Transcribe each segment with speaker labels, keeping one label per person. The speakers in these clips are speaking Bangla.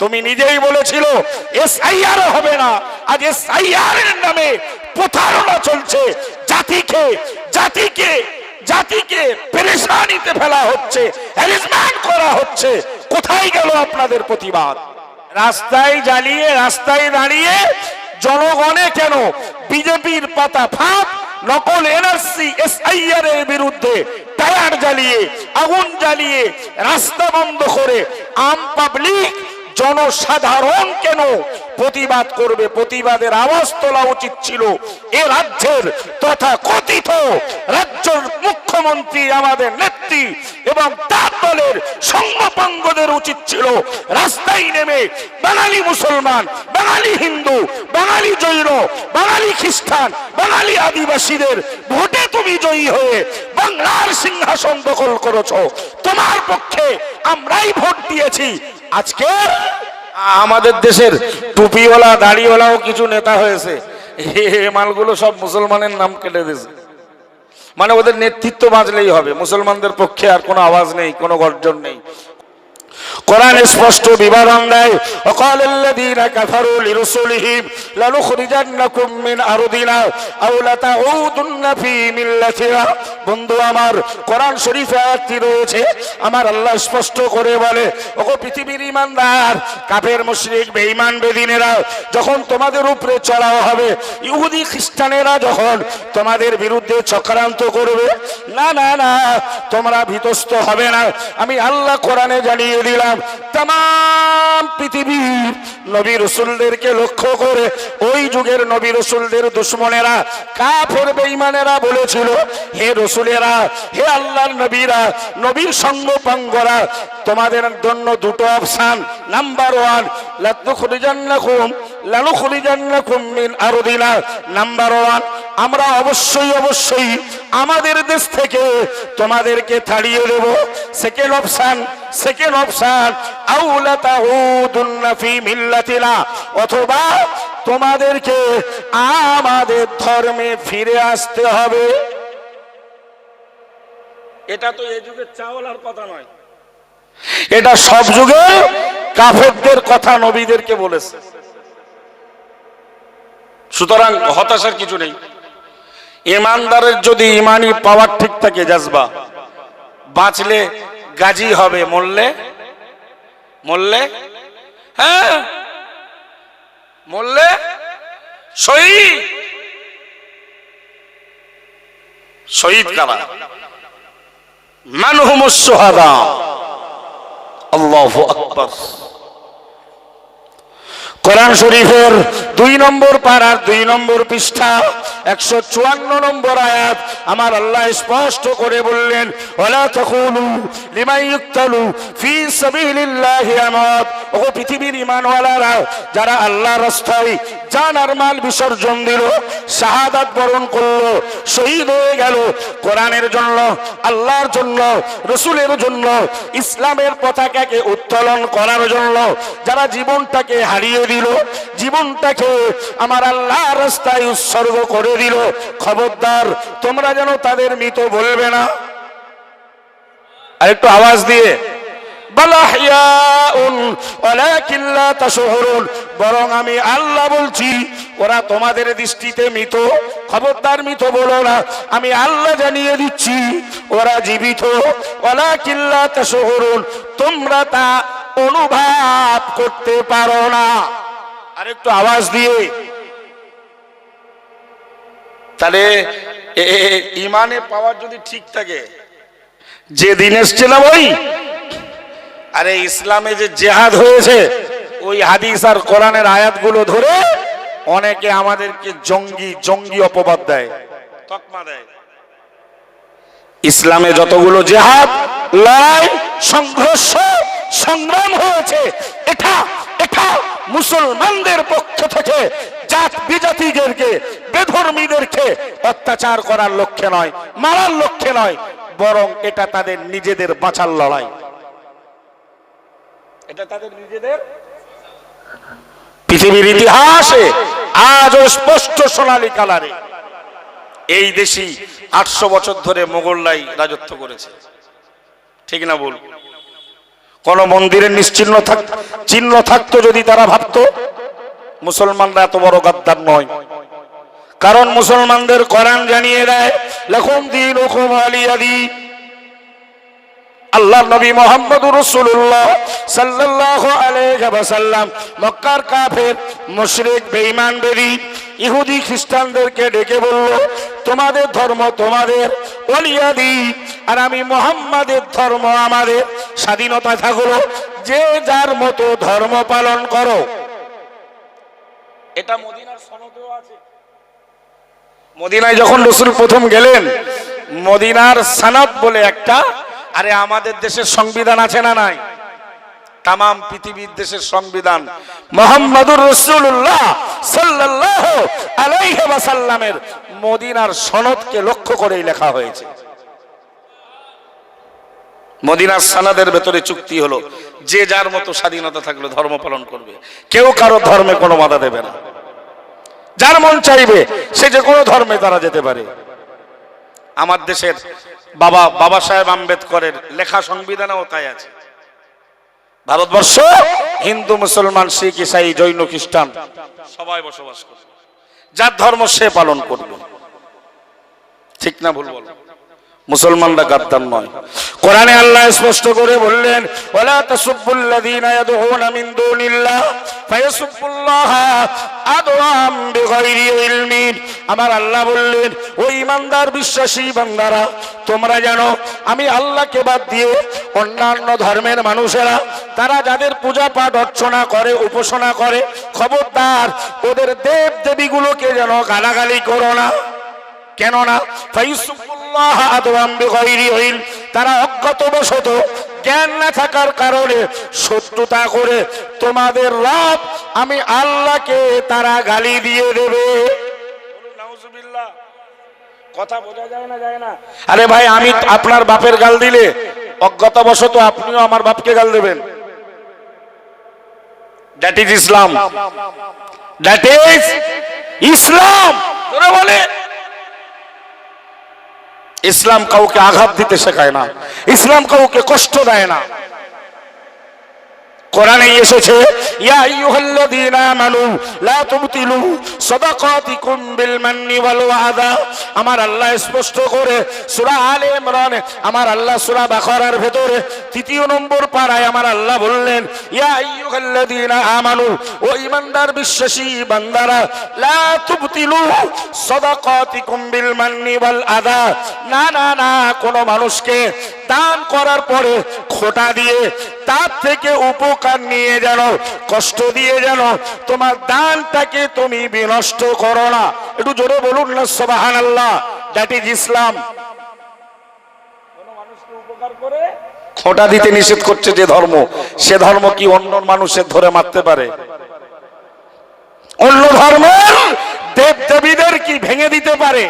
Speaker 1: তুমি নিজেই বলেছিল এসআইআর হবে না, আজ এসআইআর এর নামে প্রতারণা চলছে, জাতিকে পেরেশানিতে ফেলা হচ্ছে, হ্যারাসমেন্ট করা হচ্ছে। কোথায় গেল আপনাদের প্রতিবাদ? রাস্তায় জ্বালিয়ে, রাস্তায় দাঁড়িয়ে জনগণে কেন বিজেপির পাতা ফাঁদ, নকল এনআরসি এসআইআর এর বিরুদ্ধে টায়ার জ্বালিয়ে, আগুন জ্বালিয়ে, রাস্তা বন্ধ করে আম পাবলিক জনসাধারণ কেন প্রতিবাদ করবে? প্রতিবাদের আওয়াজ তোলা উচিত ছিল এ রাজ্যের তথা কথিত রাজ্যের মুখ্যমন্ত্রী, আমাদের নেত্রী এবং তার দলের সঙ্গপাঙ্গদের উচিত ছিল রাস্তায় নেমে বাঙালি মুসলমান, বাঙালি হিন্দু, বাঙালি জৈন, বাঙালি খ্রিস্টান, বাঙালি আদিবাসীদের ভোটে তুমি জয়ী হয়ে বাংলার সিংহাসন দখল করেছো। তোমার পক্ষে আমরাই ভোট দিয়েছি। আজকে আমাদের দেশের টুপিওয়ালা দাড়িওয়ালাও কিছু নেতা হয়েছে, এই মালগুলো সব মুসলমানের নাম কেটে দিয়েছে, মানে ওদের নেতৃত্ব বাঁচলেই হবে, মুসলমানদের পক্ষে আর কোনো আওয়াজ নেই, কোনো গর্জন নেই। কোরআন স্পষ্ট বিবরণ দেয়, ওয়াকালাল্লাযীনা কাফারু লিরুসুলিহিম লানুখরিজান্নাকুম মিন আরদিনা আও লাতাউদুন্না ফী মিল্লাতিনা। বন্ধু আমার, কোরআন শরীফে আয়াতটি রয়েছে, আমার আল্লাহ স্পষ্ট করে বলে, ওগো পৃথিবীর ঈমানদার, কাফের মুশরিক বেঈমান বেদিনেরা যখন তোমাদের উপরে চড়াও হবে, ইহুদি খ্রিস্টানেরা যখন তোমাদের বিরুদ্ধে চক্রান্ত করবে, না না না, তোমরা ভীতস্ত হবে না। আমি আল্লাহ কোরআনে জানিয়ে দিলাম, तमाम পৃথিবীর নবী রাসূলদেরকে লক্ষ্য করে ওই যুগের নবী রাসূলদের দুশমনেরা, কাফের বেঈমানেরা বলেছিল, হে রাসূলেরা, হে আল্লাহর নবীরা, নবীর সঙ্গপাঙ্গরা, তোমাদের জন্য দুটো অপশন। নাম্বার 1, লানুখরিজান্নাকুম মিন আরদিনা। নাম্বার 1, আমরা অবশ্যই আমাদের দেশ থেকে তোমাদেরকে তাড়িয়ে দেব। সেকেন্ড অপশন, আও লাতাউদুন্না ফী মিল্লাতিনা, অথবা তোমাদেরকে আমাদের ধর্মে ফিরে আসতে হবে। এটা তো এই যুগের চাওয়ালার কথা নয়, এটা সব যুগে কাফেরদের কথা নবীদেরকে বলেছে। সুতরাং হতাশার কিছু নেই। ইমানদারের যদি ইমানি পাওয়ার ঠিক থাকে, জাজবা, বাঁচলে গাজী হবে, মরলে হ্যাঁ, মরলে শহীদ কারা? মান হুমুস শুহাদা। আল্লাহু আকবার। কোরআন শরীফের 2 নম্বর পারার 2 নম্বর পৃষ্ঠা 154 নম্বর আয়াত আমার আল্লাহ স্পষ্ট করে বললেন, ওয়ালা তাকুলু লিমান ইউক্তালু ফী সাবিলিল্লাহি আমাত। ও পৃথিবীর ঈমানওয়ালারা, যারা আল্লাহর রাস্তায় জান আর মাল বিসর্জন দিল, শাহাদাত বরণ করলো, শহীদ হয়ে গেল কোরআনের জন্য, আল্লাহর জন্য, রাসূলের জন্য, ইসলামের পতাকাকে উত্তোলন করার জন্য, যারা জীবনটাকে হারিয়ে দিল, জীবনটাকে আমার আল্লাহর রাস্তায় উৎসর্গ করে দিল, খবরদার তোমরা যেন তাদের মৃত বলবে না। আর একটু আওয়াজ দিয়ে, বরং আমি আল্লাহ বলছি, ওরা তোমাদের দৃষ্টিতে মৃত, খবরদার মৃত বলো না, আমি আল্লাহ জানিয়ে দিচ্ছি ওরা জীবিত। ওয়ালাকিন লা তাশউরুন, তোমরা তা অনুভব করতে পারো না। আর একটু আওয়াজ দিয়ে। তাহলে ইমানে পাওয়ার যদি ঠিক থাকে, যে দিন এসছে না ওই, আরে ইসলামে যে জিহাদ হয়েছে, ওই হাদিস আর কোরআনের আয়াতগুলো ধরে অনেকে আমাদেরকে জঙ্গি অপবাদ দেয়, তকমা দেয়। ইসলামে যতগুলো জিহাদ, লড়াই, সংঘর্ষ, সংগ্রাম হয়েছে, এটা মুসলমানদের পক্ষ থেকে জাত বিজাতিদেরকে, বেধর্মীদেরকে অত্যাচার করার লক্ষ্যে নয়, মারার লক্ষ্যে নয়, বরং এটা তাদের নিজেদের বাঁচার লড়াই। এটা তাদের নিজেদের। পৃথিবীর ইতিহাসে আজও স্পষ্ট সোনালী কালারে এই দেশই 800 বছর ধরে মোগলরাই রাজত্ব করেছে, ঠিক না বল? কোন মন্দিরের নিশ্চিহ্ন চিহ্ন থাকতো যদি তারা ভাবতো, মুসলমানরা এত বড় গাদ্দার নয়। কারণ মুসলমানদের কোরআন জানিয়ে দেয়, লাকুম দীনুকুম ওয়ালিয়া দীন। আল্লাহর নবী মুহাম্মদুর রাসূলুল্লাহ সাল্লাল্লাহু আলাইহি ওয়াসাল্লাম মক্কার কাফের, মুশরিক, বেঈমান, বেদী, ইহুদি, খ্রিস্টানদেরকে ডেকে বলল, তোমাদের ধর্ম তোমাদের, ওয়ালিয়া দীন, আর আমি মুহাম্মাদের ধর্ম আমাদের। স্বাধীনতা থাকলো, যে যার মতো ধর্ম পালন করো। এটা মদিনার সনদেও আছে। মদিনায় যখন রাসূল প্রথম গেলেন, মদিনার সনদ বলে একটা, আরে আমাদের দেশের সংবিধান আছে না নাই? তাম পৃথিবীর দেশের সংবিধান মুহাম্মদুর রাসূলুল্লাহ সাল্লাল্লাহু আলাইহি ওয়াসাল্লামের মদিনার সনদকে লক্ষ্য করেই লেখা হয়েছে। মদিনার সনদের ভেতরে চুক্তি হলো, যে যার মতো স্বাধীনতা থাকলে ধর্ম পালন করবে, কেউ কারো ধর্মে কোনো বাধা দেবে না। যার মন চাইবে সে যে কোনো ধর্মে তারা যেতে পারে। আমার দেশের বাবা সাহেব আম্বেদকরের লেখা সংবিধানেও তাই আছে। ভারতবর্ষ হিন্দু, মুসলমান, শিখ, ইসাই, জৈন, খ্রিস্টান সবাই বসবাস করে, যার ধর্ম সে পালন করবে। ঠিক না ভুল বল? মুসলমানরা গাদ্দার নয়। কোরআনে আল্লাহ স্পষ্ট করে বললেন, ওয়ালা তাসুব্বুল্লাযীনা ইয়াদউনা মিন দুনিল্লাহ ফায়াসুব্বুল্লাহা আদওয়াম বিগাইরি ইলমিন। আমার আল্লাহ বললেন, ওই ইমানদার বিশ্বাসী বান্দারা, তোমরা জানো আমি আল্লাহকে বাদ দিয়ে অন্যান্য ধর্মের মানুষেরা, তারা যাদের পূজা পাঠ অর্চনা করে, উপাসনা করে, খবরদার ওদের দেব দেবীগুলোকে যেন গালাগালি করো না। কেননা তারা অজ্ঞাতবশত, জ্ঞান না থাকার কারণে শত্রুতা করে তোমাদের রব আমি আল্লাহকে তারা গালি দিয়ে দেবে। কথা বোঝা যায় না? যায় না? আরে ভাই, আমি আপনার বাপের গাল দিলে অজ্ঞাতবশত আপনিও আমার বাপকে গাল দেবেন। That is Islam. That is Islam. তোরা বলে ইসলাম কাউকে আঘাত দিতে শেখায় না, ইসলাম কাউকে কষ্ট দেয় না। কোরআনে এসেছে, ইয়া আইয়ুহাল্লাযীনা আমানু লা তুবতিলু সাদাকাতিকুম বিল মান্নি ওয়াল ওয়াদা। আমার আল্লাহ স্পষ্ট করে সূরা আলে ইমরানে, আমার আল্লাহ সূরা বাকারার ভিতরে ৩য় নম্বর পারায় আমার আল্লাহ বললেন, ইয়া আইয়ুহাল্লাযীনা আমানু, ও ঈমানদার বিশ্বাসী বান্দারা, লা তুবতিলু সাদাকাতিকুম বিল মান্নি ওয়াল আদা। না না না, কোন মানুষকে দান করার পরে খোটা দিয়ে তার থেকে উপকার নিয়ে যেন, কষ্ট দিয়ে যেন তোমার দানটাকে তুমি বিনষ্ট করো না। একটু জোরে বলুন না সুবহানাল্লাহ। দ্যাট ইজ ইসলাম। কোন মানুষকে উপকার করে খোটা দিতে নিষেধ করছে যে ধর্ম, সে ধর্ম কি অন্য মানুষের ধরে মারতে পারে? অন্য ধর্মের দেব দেবীদের কি ভেঙে দিতে পারে?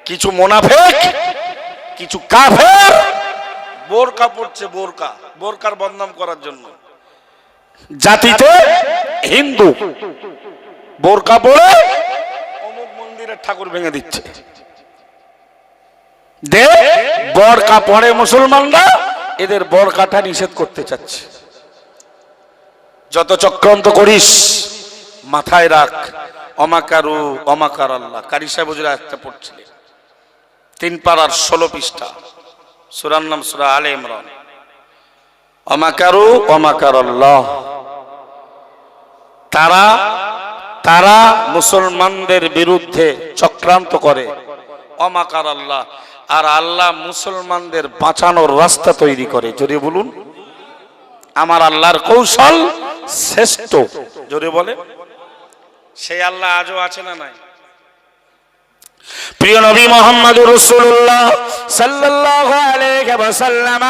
Speaker 1: কিছু মুনাফিক, কিছু কাফের বোরকা পড়ছে, বোরকার বদনাম করার জন্য। জাতিতে হিন্দু, বোরকা পরে অমুক মন্দিরের ঠাকুর ভেঙে দিচ্ছে। বোরকা পরে মুসলমানরা, এদের বোরকাটা নিষেধ করতে চাচ্ছে। যত চক্রান্ত করিস মাথায় রাখ, অমাকারু অমাকার আল্লাহ। কারি সাহেব হুজুর একটা পড়ছিলেন, 3 পারার 16 পৃষ্ঠা, সূরার নাম সূরা আলে ইমরান। অমাকারু অমাকার আল্লাহ। তারা মুসলমানদের বিরুদ্ধে চক্রান্ত করে, অমাকার আল্লাহ, আর আল্লাহ মুসলমানদের বাঁচানোর রাস্তা তৈরি করে। জোরে বলুন, আমার আল্লাহর কৌশল শ্রেষ্ঠ। জোরে বলে, সেই আল্লাহ আজও আছে না নাই? প্রিয় নবী মুহাম্মদুর রাসূলুল্লাহ সাল্লাল্লাহু আলাইহি ওয়াসাল্লাম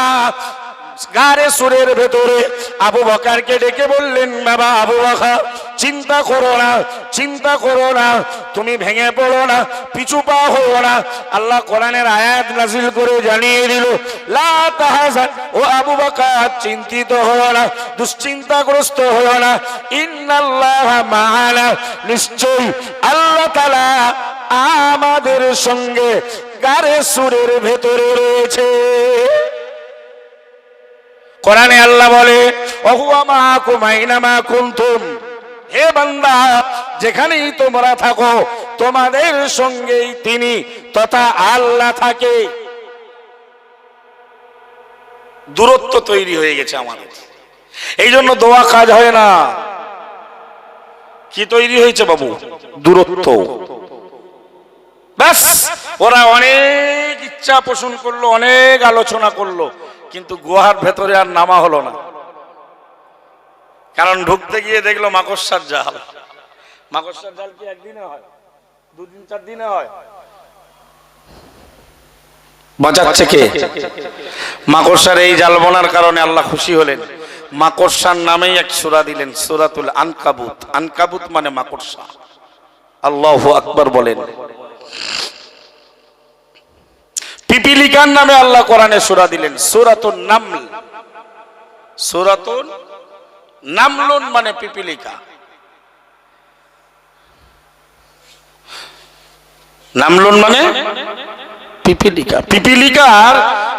Speaker 1: গারে সুরের ভেতরে আবু বকরকে ডেকে বললেন, বাবা আবু বকর, চিন্তা করো না, চিন্তা করো না, তুমি ভেঙে পড়ো না, পিছু পা হও না। আল্লাহ কোরআনের আয়াত নাযিল করে জানিয়ে দিল, লা তাহজান, ও আবু বকর চিন্তিত হও না, দুশ্চিন্তাগ্রস্ত হও না, ইন্নাল্লাহা মা'ানা, নিশ্চয়ই আল্লাহ তাআলা আমাদের সঙ্গে গারে সুরের ভেতরে রয়েছে। কোরআনে আল্লাহ বলে ওহুয়া মাআকুম আইনামা কুনতুম, হে বান্দা যেখানেই তোমরা থাকো তোমাদের সঙ্গেই তিনি তথা আল্লাহ থাকে। দূরত্ব তৈরি হয়ে গেছে আমাদের, এই জন্য দোয়া কাজ হয় না। কি তৈরি হয়েছে বাবু? দূরত্ব। ব্যাস, ওরা অনেক ইচ্ছা পোষণ করলো, অনেক আলোচনা করলো, কিন্তু গুহার ভেতরে আর নামা হলো না। কারণ ঢুকতে গিয়ে দেখলো মাকড়সার জাল। মাকড়সার জাল কি একদিনে হয়? দুদিন চার দিনে হয়? বাঁচাচ্ছে কে? মাকড়সার এই জাল বোনার কারণে আল্লাহ খুশি হলেন, মাকড়সার নামেই এক সূরা দিলেন, সূরাতুল আনকাবুত। আনকাবুত মানে মাকড়সা। আল্লাহু আকবার বলেন। পিপিলিকার নামে আল্লাহ কোরআনে সূরা দিলেন, সূরাতুন নামল। সূরাতুন নামলুন মানে পিপিলিকা। নামলুন মানে পিপিলিকা। পিপিলিকার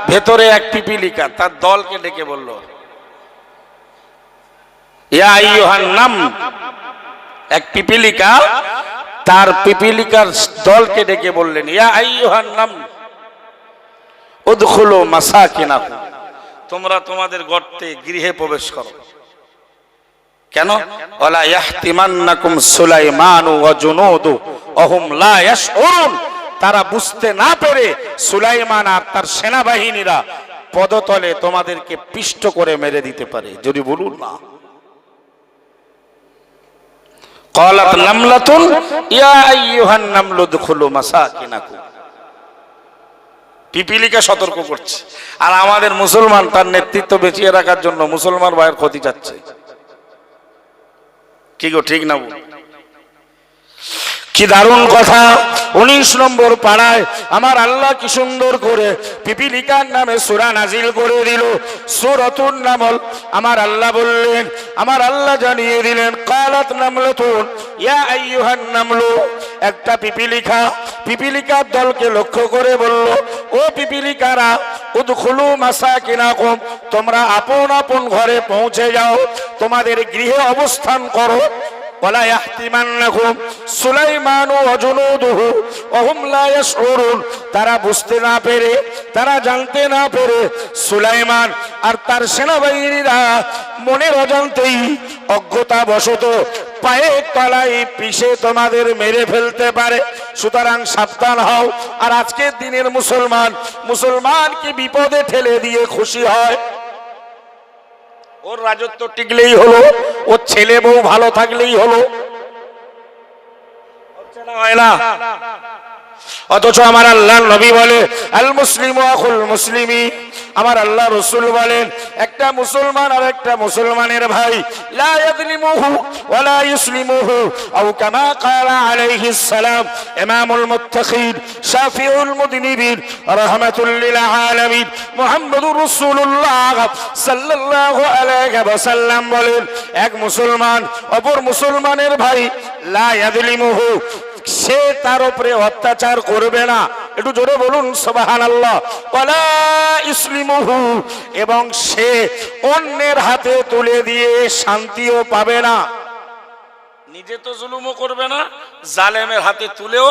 Speaker 1: ভেতরে এক পিপিলিকা তার দলকে ডেকে বলল, ইয়া আইয়ুহান নাম। এক পিপিলিকা তার পিপিলিকার দলকে ডেকে বললেন, ইয়া আইয়ুহান নাম উদখুলু মাসাকিনাকুম, তোমরা তোমাদের গর্তে গৃহে প্রবেশ করো। কেন? ওয়ালা ইয়াহতিমান্নাকুম সুলাইমানু ওয়া জুনুদু ওহুম লা ইয়াশউরুন, তারা বুঝতে না পেরে সুলাইমান আর তার সেনাবাহিনীরা পদতলে তোমাদেরকে পিষ্ট করে মেরে দিতে পারে। যদি বলুন না। ক্বালাত নামলাতুন ইয়া আইয়ুহান নামলু উদখুলু মাসাকিনাকুম। পিপিলিকা সতর্ক করছে, আর আমাদের মুসলমান তার নেতৃত্ব বেঁচিয়ে রাখার জন্য মুসলমান ভাইয়ের ক্ষতি চাচ্ছে। কি গো, ঠিক না? কি দারুণ কথা। 19 নম্বর পাড়ায় আমার আল্লাহ কি সুন্দর করে পিপিলিকার নামে সূরা নাজিল করে দিল, সূরাতুন নামল। আমার আল্লাহ বললেন, আমার আল্লাহ জানিয়ে দিলেন, ক্বালাত নামলাতুন ইয়া আইয়ুহান নামলু। একটা পিপিলিকা পিপিলিকার দলকে লক্ষ্য করে বলল, ও পিপিলিকারা, উদখুলু মাসাকিনাকুম, তোমরা আপন আপন ঘরে পৌঁছে যাও, তোমাদের গৃহে অবস্থান করো। ওয়ালা ইয়াহতিমান্নাকুম সুলাইমানু ওয়া জুনুদুহু ওহুম লা ইয়াশউরুন, তারা বুঝতে না পেরে, তারা জানতে না পেরে সুলাইমান আর তার সেনাবাহিনীরা মনের অজান্তেই অজ্ঞতাবশত পায়ের তলায় পিষে তোমাদের মেরে ফেলতে পারে। সুতরাং সাবধান হও। আর আজকের দিনের মুসলমানকে বিপদে ঠেলে দিয়ে খুশি হয়। ওর রাজত্ব টিকলেই হলো, ওর ছেলে বউ ভালো থাকলেই হলো, হয় না। অথচ আমার আল্লাহ নবী বলে, আল মুসলিমু আখুল মুসলিমি। আমার আল্লাহ রাসূল বলেন, একটা মুসলমান আর একটা মুসলমানের ভাই, লা ইয়াযলিমুহু ওয়া লা ইসলিমুহু, আও কামা ক্বালা আলাইহিস সালাম। ইমামুল মুত্তাকিন শাফিউল মুযনিবিন রাহমাতুল লিল আলামিন মুহাম্মদুর রাসূলুল্লাহ সাল্লাল্লাহু আলাইহি ওয়াসাল্লাম বলেন, এক মুসলমান অপর মুসলমানের ভাই, লা ইয়াযলিমুহু, সে তার উপরে অত্যাচার করবে না। একটু জোরে বলুন সুবহানাল্লাহ। ওয়ালা ইসলিমুহু, এবং সে অন্যের হাতে তুলে দিয়ে শান্তিও পাবে না। নিজে তো জুলুমও করবে না, জালেমের হাতে তুলেও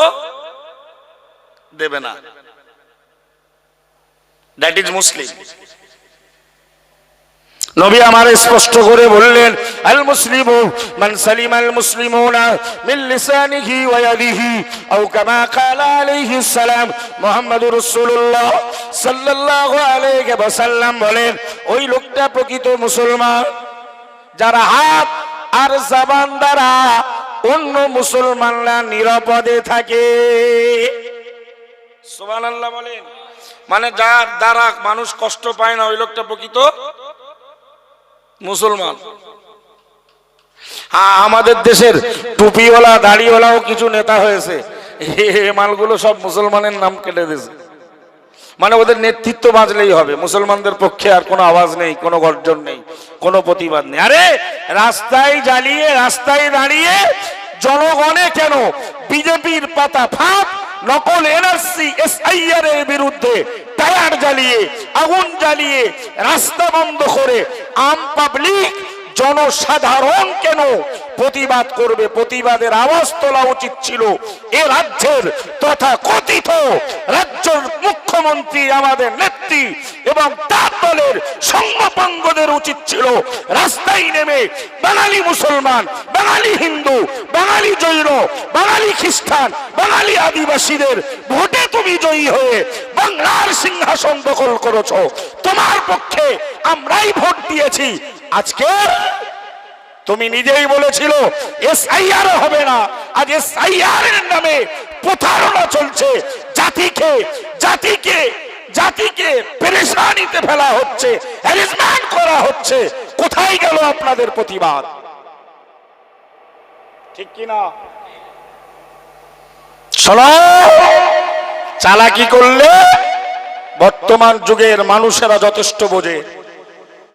Speaker 1: দেবে না। দ্যাট ইজ মুসলিম। নবী আমার স্পষ্ট করে বললেন, আল মুসলিমু মান সালিমাল মুসলিমুনা মিন লিসানিহি ওয়া ইয়াদিহি, আও কামা ক্বালা আলাইহিস সালাম। মুহাম্মদুর রাসূলুল্লাহ সাল্লাল্লাহু আলাইহি ওয়াসাল্লাম বলেন, ওই লোকটা প্রকৃত মুসলমান যারা হাত আর জবান দ্বারা অন্য মুসলমানরা নিরাপদে থাকে। সুবহানাল্লাহ বলেন। মানে যার দ্বারা মানুষ কষ্ট পায় না, ওই লোকটা প্রকৃত মুসলমান। হ্যাঁ, আমাদের দেশের টুপিওয়ালা দাড়িওয়ালাও কিছু নেতা হয়েছে, মালগুলো সব মুসলমানের নাম কেটে দিয়েছে। মানে ওদের নেতৃত্ব বাজলেই হবে, মুসলমানদের পক্ষে আর কোনো আওয়াজ নেই, কোনো গর্জন নেই, কোনো প্রতিবাদ নেই। আরে রাস্তায় জ্বালিয়ে, রাস্তায় দাঁড়িয়ে জনগণে কেন বিজেপির পাতা ফাঁদ, নকল এনআরসি এসআইআর এর বিরুদ্ধে ফায়ার জ্বালিয়ে, আগুন জ্বালিয়ে, রাস্তা বন্ধ করে আম পাবলিক জনসাধারণ কেন প্রতিবাদ করবে? প্রতিবাদের আওয়াজ তোলা উচিত ছিল এ রাজ্যের তথা কথিত রাজ্যের মুখ্যমন্ত্রী, আমাদের নেত্রী এবং তার দলের সংগপাঙ্গদের উচিত ছিল রাস্তায় নেমে বাঙালি মুসলমান, বাঙালি হিন্দু, বাঙালি জৈন, বাঙালি খ্রিস্টান, বাঙালি আদিবাসীদের ভোটে তুমি জয়ী হয়ে বাংলার সিংহাসন দখল করেছো, তোমার পক্ষে আমরাই ভোট দিয়েছি। আজকে তুমি নিজেই বলেছিল এসআইআর হবে না, আজ এসআইআর এর নামে প্রতারণা চলছে, জাতিকে পেরেশানিতে ফেলা হচ্ছে, হ্যারাসমেন্ট করা হচ্ছে। কোথায় গেল আপনাদের প্রতিবাদ? ঠিক কিনা? শোনো, চালাকি করলে বর্তমান যুগের মানুষেরা যথেষ্ট বোঝে।